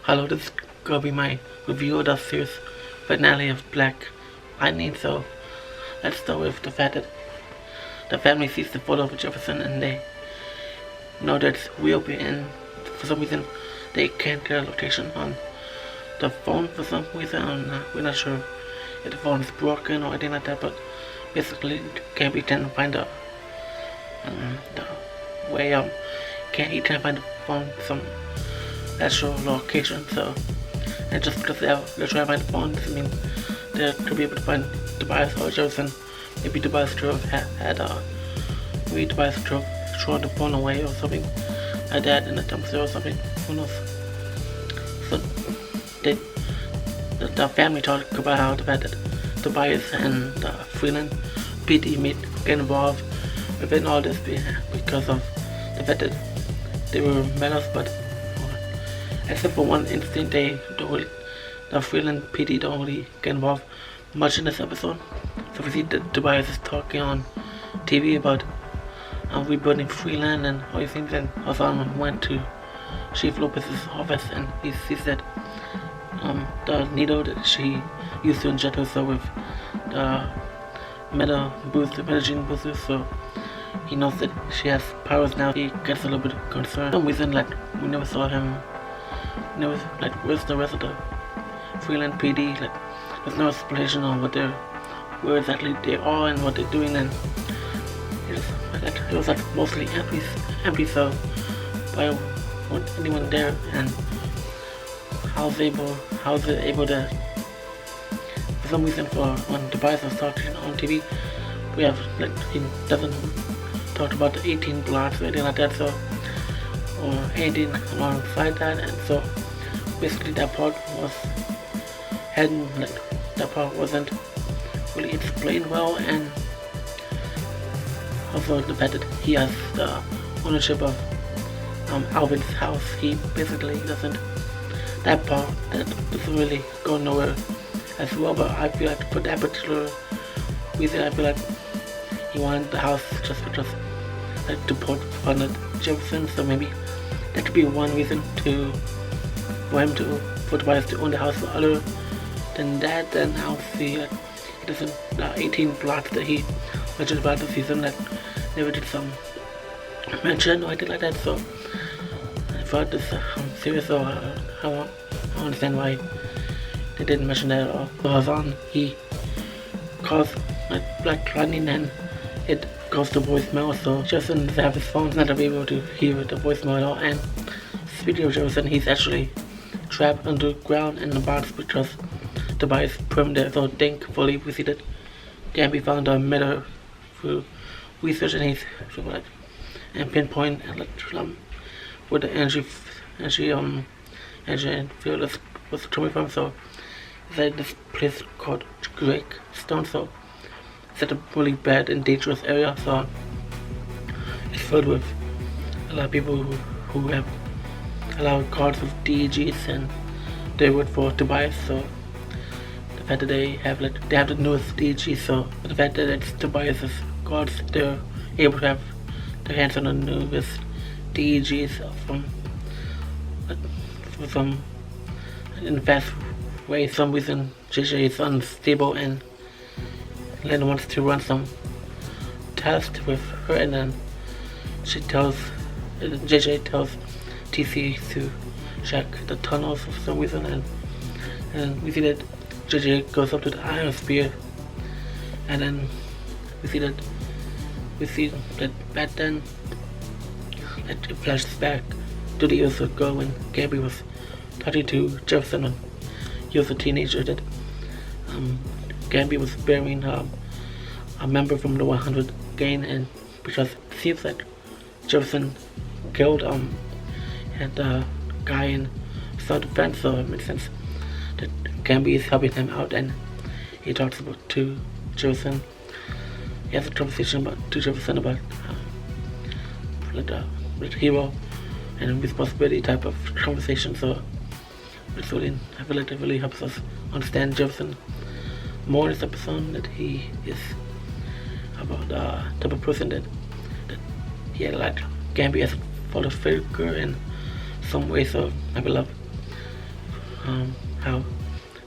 Hello, this is gonna be my review of the series finale of Black Lightning. So let's start with the fact that the family sees the photo of Jefferson and they know that it's real, and for some reason they can't get a location on the phone for some reason. We're not sure if the phone is broken or anything like that, but basically Gambi can't find the way he can't find the phone some actual location. So, and just because they're trying to find the phone doesn't mean they could be able to find Tobias or Jefferson. Maybe Tobias could have maybe Tobias could have thrown the phone away or something like that in the dumpster or something. Who knows? So the family talked about how the fact that Tobias and the Freeland PD get involved within all this because of the fact that they were medals, but except for one instant, the Freeland PD don't really get involved much in this episode. So we see that Tobias is talking on TV about rebuilding Freeland and all these things, and also went to Chief Lopez's office and he sees that the needle that she used to inject herself with the metagene booster, so he knows that she has powers now. He gets a little bit concerned. For some reason, like, we never saw him. Where's the rest of the Freeland PD? Like, there's no explanation on where exactly they are and what they're doing, and it was like mostly empty. So, why wasn't anyone there? And how's it able to? For some reason, when Tobias was talking on TV, we have he doesn't talk about the 18 blocks or anything like that, so or anything alongside that, and so basically that part wasn't really explained well, and also the fact that he has the ownership of Alvin's house. He basically doesn't really go nowhere as well, but I feel like for that particular reason, I feel like he wanted the house just to fund Jefferson, so maybe that could be one reason for Tobias to own the house. Other than that, then I'll see it doesn't 18 blocks that he mentioned about the season that never did some mention or anything like that. So I thought this series, so I don't understand why they didn't mention that at all. So Hazan, he calls Black Lightning and it goes to voicemail, so Jefferson doesn't have his phone, not to be able to hear the voicemail at all. And speaking of Jefferson, he's actually trapped underground in the box because Tobias put him there. So thankfully we see that Gambi found a emitter through research, and he's and pinpoint where the energy field was coming from. So it's like this place called Drake Stone. So it's at a really bad and dangerous area, so it's filled with a lot of people who have a lot of cards with DEGs, and they work for Tobias. So the fact that they have the newest DEG, so the fact that it's Tobias's cards, they're able to have their hands on the newest DEGs from some in a fast way. Some reason JJ is unstable and Lynn wants to run some tests with her, and then JJ tells TC to check the tunnels for some reason, and we see that JJ goes up to the ionosphere, and then we see that back then it flashes back to the years ago when Gambi was talking to Jefferson when he was a teenager, that Gambi was burying a member from the 100 gang, and because it seems like Jefferson killed the guy in self-defense, so it makes sense that Gambi is helping him out, and he talks to Jefferson. He has a conversation to Jefferson about the hero and responsibility type of conversation. So I feel like it really helps us understand Jefferson more in this episode, that he is about the type of person that he had Gambi as a father figure in some ways. So I love how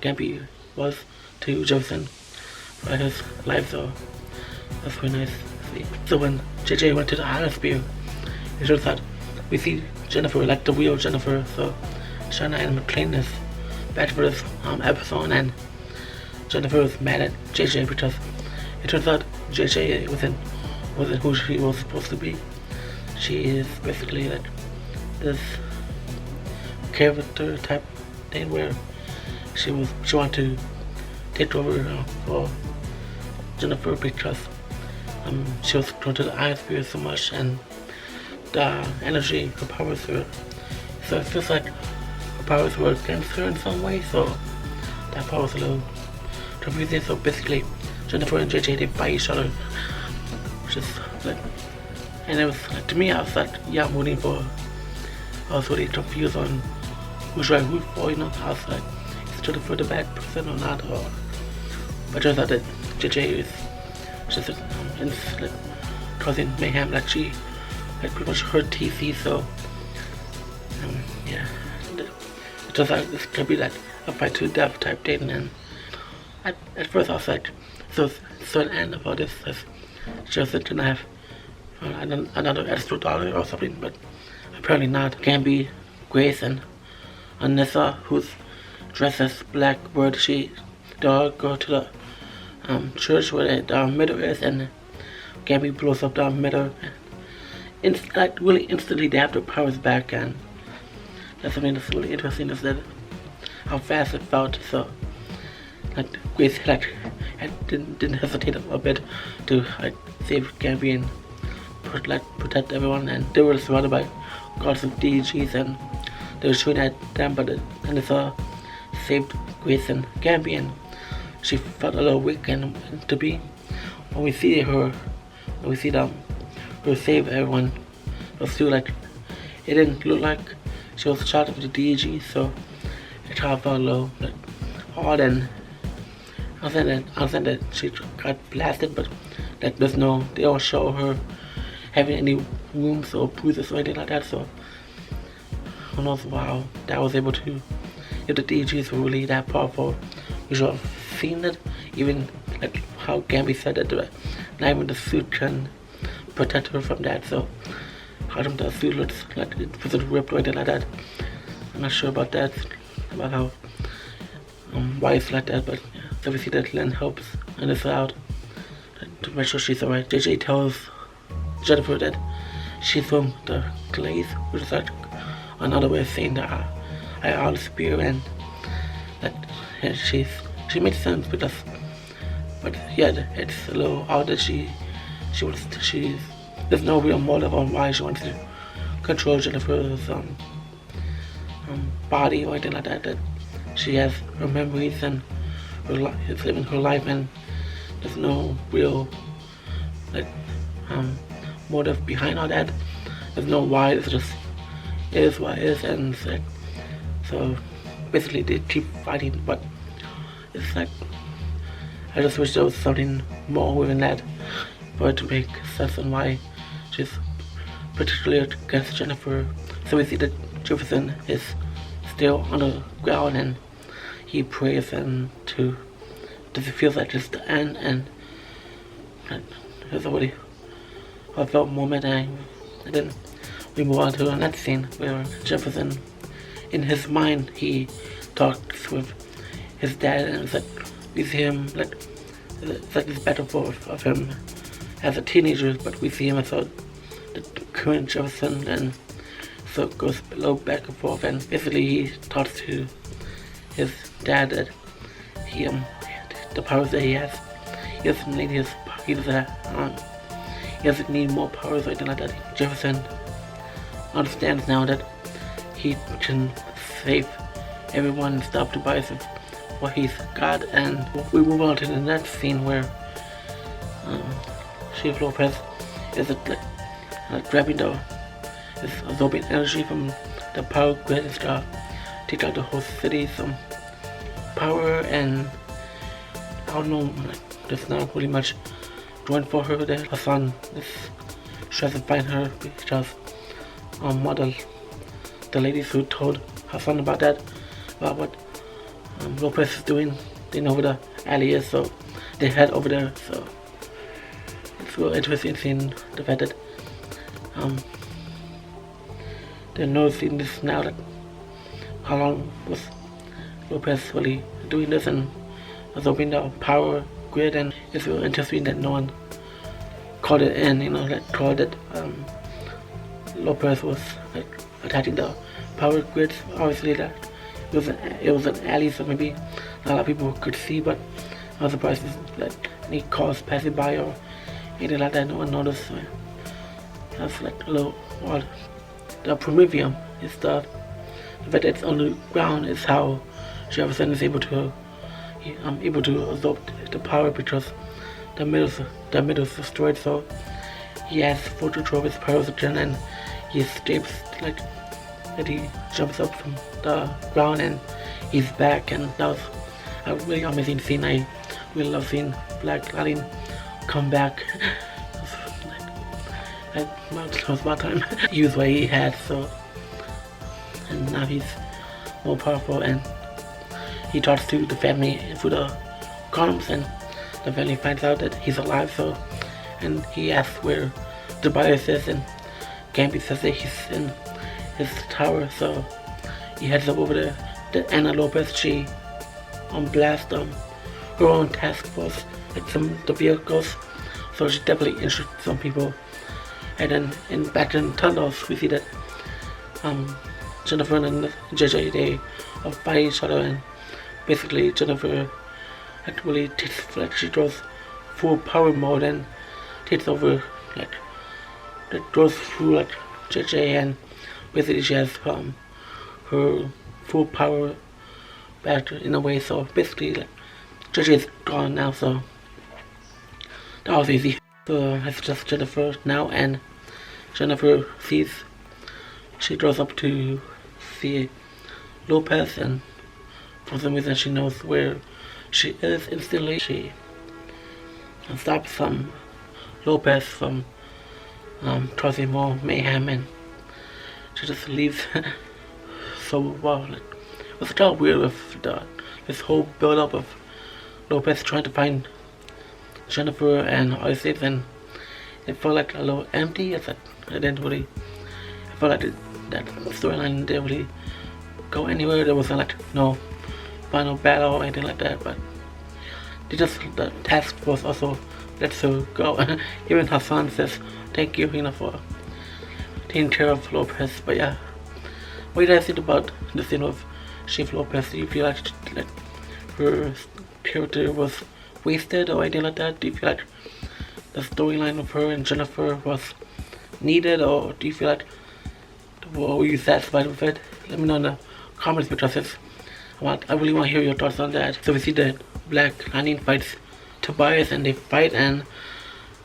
Gambi was to Jefferson for his life, so that's very nice to see. So when JJ went to the atmosphere, it shows that we see Jennifer, like the real Jennifer, so Shanna and McLean is bad for this episode, and Jennifer was mad at JJ because it turns out JJ wasn't who she was supposed to be. She is basically like this character type thing where she wanted to take over for Jennifer because she was drawn to the ionosphere so much, and the energy, her powers were, so it feels like her powers were against her in some way, so that power was a little confusing. So basically Jennifer and JJ, they fight each other, which is like, and it was like, to me I was like, yeah, I'm rooting for her. I was really confused on who should I root for, you know. I was like, is Jennifer the bad person or not, or but it turns out that JJ is just like causing mayhem, like she like pretty much hurt TC, so yeah, it turns out this could be like a fight to death type thing. And at first I was like, so an end about this is just gonna have another extra daughter or something, but apparently not. Gambi, Grace, and Anissa, who's dressed as Blackbird, they all go to the church where the emitter is, and Gambi blows up the emitter. Like really instantly they have their powers back, and that's something that's really interesting, is that how fast it felt. So like Grace didn't hesitate a bit to like save Gambi and protect everyone, and they were surrounded by gods of DGs and they were shooting at them, but Anissa saved Grace and Gambi, and she felt a little weak, and to be when we see her save everyone, it was still like it didn't look like she was shot with the DG, so it kind of felt a little like odd. And I understand that she got blasted, but that they don't show her having any wounds or bruises or anything like that, so who knows how that was able to, if the DGs were really that powerful. We should have seen it, even like how Gambi said that not even the suit can protect her from that, so how come the suit looks like it wasn't ripped or anything like that. I'm not sure about that, about how why it's like that, but yeah. So we see that Len helps Anissa out to make sure she's alright. JJ tells Jennifer that she's from the Glaze, which is like another way of saying the ionosphere, and that she makes sense with us. But yeah, it's a little odd that there's no real motive on why she wants to control Jennifer's body or anything like that. That she has her memories and is living her life, and there's no real like motive behind all that. There's no why. It's just it is what it is, and it's like, so basically they keep fighting, but it's like I just wish there was something more within that for it to make sense on why she's particularly against Jennifer. So we see that Jefferson is still on the ground, and he prays, and it feels like it's the end, and it's a really heartfelt moment. And then we move on to the next scene where Jefferson, in his mind, he talks with his dad, and it's like we see him like it's like this metaphor of him as a teenager, but we see him as the current Jefferson, and so it goes a little back and forth. And basically he talks to his dad that the powers that he has, he doesn't need more powers or anything like that. Jefferson understands now that he can save everyone and stop Tobias with what he's got. And we move on to the next scene where Chief Lopez is grabbing is absorbing energy from the power grid and stuff, take out the whole city some power, and I don't know, like, there's not really much going for her there. Her son is trying to find her because one of the ladies who told her son about that about what Lopez is doing. They know where the alley is, so they head over there. So it's real interesting seeing the fact that they're noticing this now, that how long was Lopez really doing this and absorbing the power grid. And it's real interesting that no one called it in, that called it Lopez was like attacking the power grids. Obviously that it was an alley, so maybe not a lot of people could see, but I was surprised that any cars passing by or anything like that, no one noticed. So that's like a little odd. The premium is the fact that it's on the ground is how Jefferson is able to absorb the power, because the middle is destroyed. So he has full control of his powers again, and he escapes, like, and he jumps up from the ground and he's back. And that was a really amazing scene. I really love seeing Black Lightning come back. It was about time he used what he had, so, and now he's more powerful, and he talks to the family through the columns, and the family finds out that he's alive. So, and he asks where Tobias is, and Gambi says that he's in his tower. So he heads up over there. Anna Lopez, she blasts her own task force, like the vehicles. So she definitely injured some people. And then back in tunnels, we see that Jennifer and JJ, they are fighting each other, and basically Jennifer actually takes, like, she goes full power mode and takes over, like, that goes through, like, JJ, and basically she has her full power back in a way. So basically, like, JJ is gone now, so that was easy. So it's just Jennifer now, and Jennifer she goes up to see Lopez, and for some reason she knows where she is instantly. She stops Lopez from causing more mayhem, and she just leaves. So wow, like, it was kind of weird with this whole build up of Lopez trying to find Jennifer and Isis, and it felt like a little empty. I felt like that storyline didn't really go anywhere. There wasn't, like, no final battle or anything like that, but the task force also lets her go. Even her son says thank you, for taking care of Lopez. But yeah, what do you guys think about the scene of Chief Lopez? Do you feel like her character was wasted or anything like that? Do you feel like the storyline of her and Jennifer was needed, or do you feel like, were you satisfied with it? Let me know in the comments, because I really want to hear your thoughts on that. So we see that Black Lightning fights Tobias, and they fight, and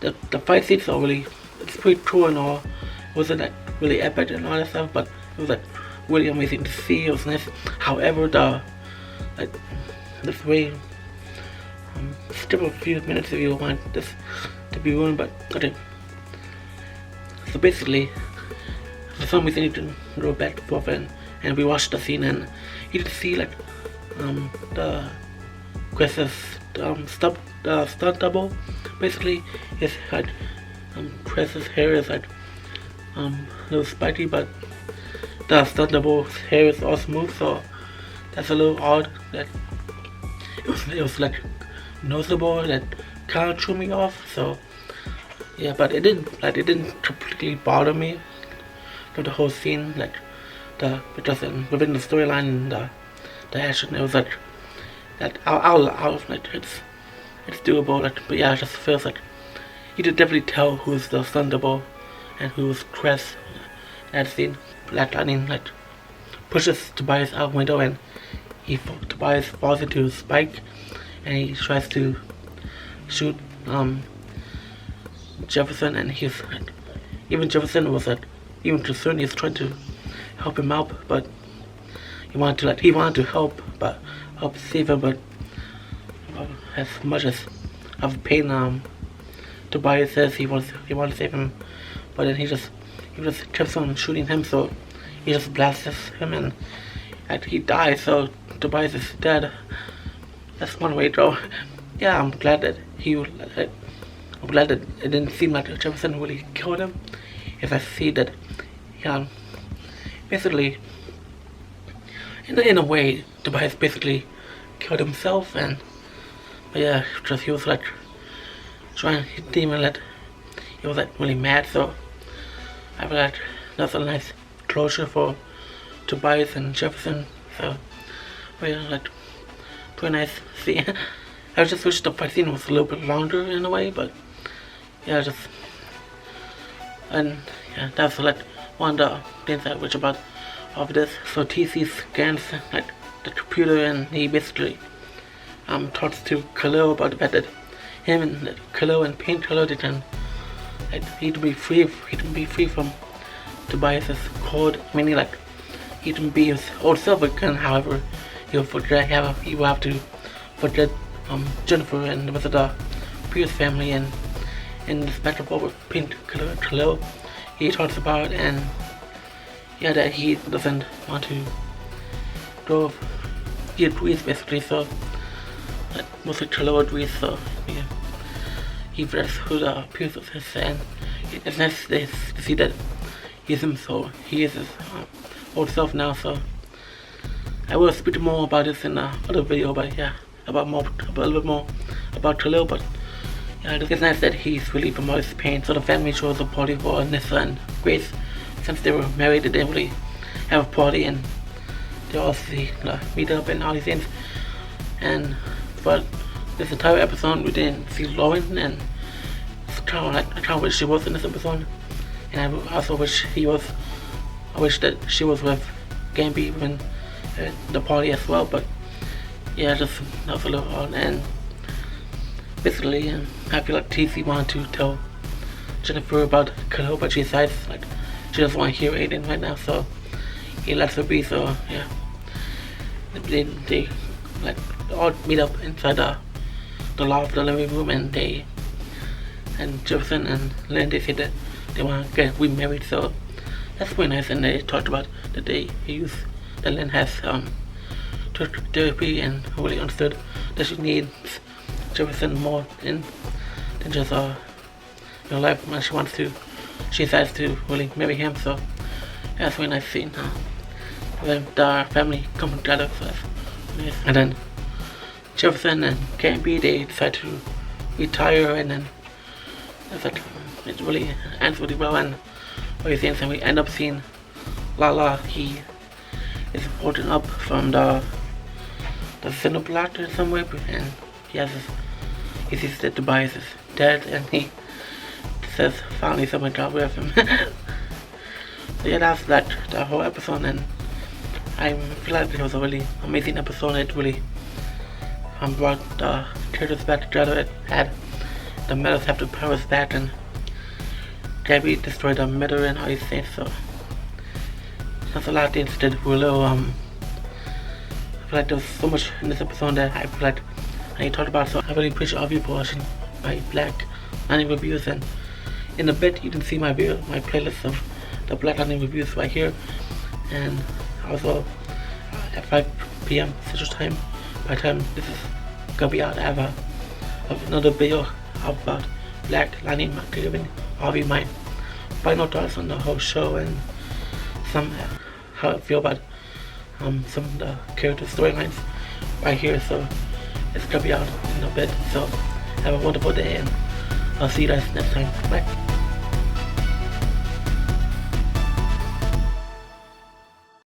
the fight scenes are really, it's pretty cool and all. It wasn't like really epic and all that stuff, but it was like really amazing to see. It was nice. However, this way, skip a few minutes if you want this to be ruined, but okay. So basically, for some reason you can go back and forth and we watched the scene, and you can see, like, the Chris's stunt double. Basically, his like Chris's hair is like a little spiky, but the stunt double's hair is all smooth, so that's a little odd. That it was like noticeable, that kind of threw me off. So yeah, but it didn't completely bother me for the whole scene, like because within the storyline and the action, it was like that I'll like it's doable, like. But yeah, it just feels like you could definitely tell who's the stunt double and who's Chris. That scene, Black Lightning like pushes Tobias out window, and Tobias falls into Spike, and he tries to shoot Jefferson, and he's like, even Jefferson was like even concerned. He's trying to help him out, but he wanted to help save him, but as much as of pain Tobias says he wants to save him, but then he just kept on shooting him, so he just blasts him, and that he died, so Tobias is dead. That's one way though. Yeah, I'm glad that I'm glad that it didn't seem like Jefferson really killed him. If I see that, yeah, basically, in a way, Tobias basically killed himself, and but yeah, because he was like trying, he didn't even let, he was like really mad. So I feel like that's a nice closure for Tobias and Jefferson. So, but yeah, like pretty nice scene. I just wish the fight scene was a little bit longer in a way, but yeah, just and yeah, that's like one of the things I wish about of this. So TC scans like the computer, and he basically talks to Khalil about the fact that him and Khalil and Painkiller, they can he can be free from Tobias's code, meaning like he can be his old self again. However, he will have to forget Jennifer and the rest of the Pierce family, and in this back and forth with Khalil, he talks about, and yeah, that he doesn't want to go. He agrees basically, so mostly Khalil agrees. So yeah, he reads who the Pierce is, and it's nice to see that he's him. So he is his old self now. So I will speak more about this in other video, but yeah, about a little bit more about Khalil. But yeah, it's nice that he's relieved from all his pain. So the family shows a party for Nissa and Grace. Since they were married, they didn't really have a party, and they all meet up and all these things. And but this entire episode, we didn't see Lauren, and it's kind of like I kind of wish she was in this episode, and I also wish he was. I wish that she was with Gambi when at the party as well. But yeah, just that was a little odd. And basically, I feel like TC wanted to tell Jennifer about Khalil, but she decides like she doesn't want to hear anything right now, so he lets her be. So yeah, they like all meet up inside the loft, the living room, and Jefferson and Lynn, they said that they want to get remarried. So that's pretty nice. And they talked about that that Lynn has therapy, and really understood that she needs Jefferson more than just life when she decides to really marry him. So yeah, that's a really nice scene. The family come together, so that's nice. And then Jefferson and Gambi, they decide to retire, and then that's like it really ends really well. And what you think, and we end up seeing Lala. He is holding up from the cinder block in some way, and he sees that Tobias is dead, and he says finally someone got rid of him. So yeah, that's like the whole episode, and I feel like it was a really amazing episode. It really brought the characters back together. It had the metals have the powers back, and Gambi destroyed the emitter and all these things. So that's a lot of things that were a little I feel like there was so much in this episode that I feel like I talked about. So I really appreciate all of you for watching my Black Lightning reviews, and in a bit you can see my playlist of the Black Lightning reviews right here. And also at 5 p.m. Central Time, by the time this is gonna be out, I have another video about Black Lightning, giving all of you my final thoughts on the whole show, and how I feel about some of the character storylines right here. So it's gonna be out in a bit. So have a wonderful day, and I'll see you guys next time. Bye.